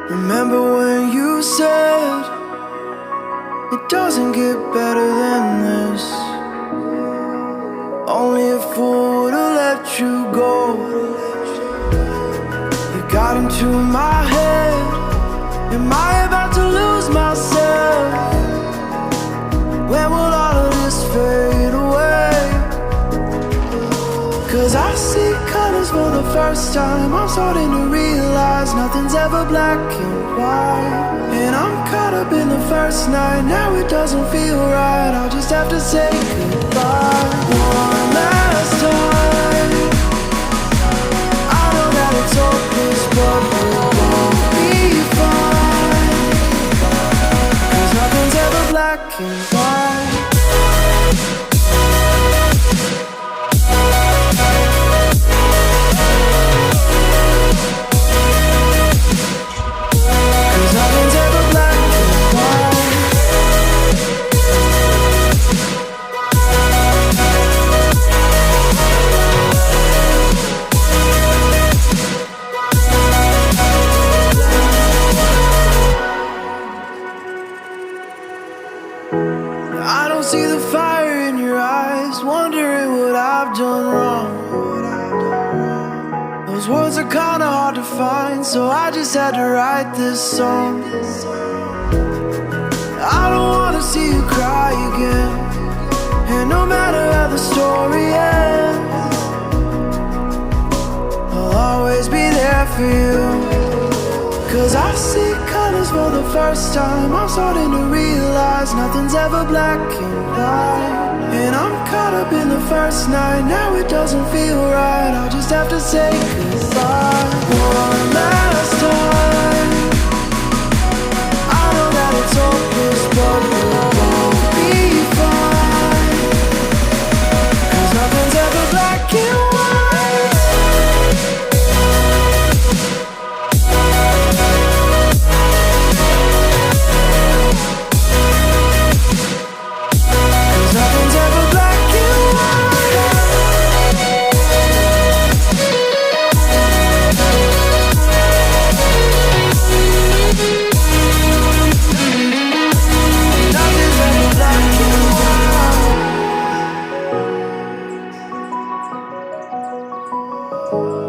Remember when you said it doesn't get better than this? Only a fool would've let you go. You got into my head. Am I about to lose myself? When will all of this fade away? Cause I see colors for the first time. I'm starting to realize nothing's ever black and white. And I'm caught up in the first night. Now it doesn't feel right. I'll just have to say goodbye one last time. I know that it's hopeless, but we'll both be fine. Cause nothing's ever black and white. I don't see the fire in your eyes, wondering what I've done wrong. Those words are kinda hard to find, so I just had to write this song. I don't wanna see you cry again, and no matter how the story ends, I'll always be there for you. Cause I see colors for the first time. I'm starting to realize nothing's ever black and white. And I'm caught up in the first night. Now it doesn't feel right. I'll just have to say goodbye one last time. I know that it's hopeless, but we'll both be fine. Cause nothing's ever black and white. Oh,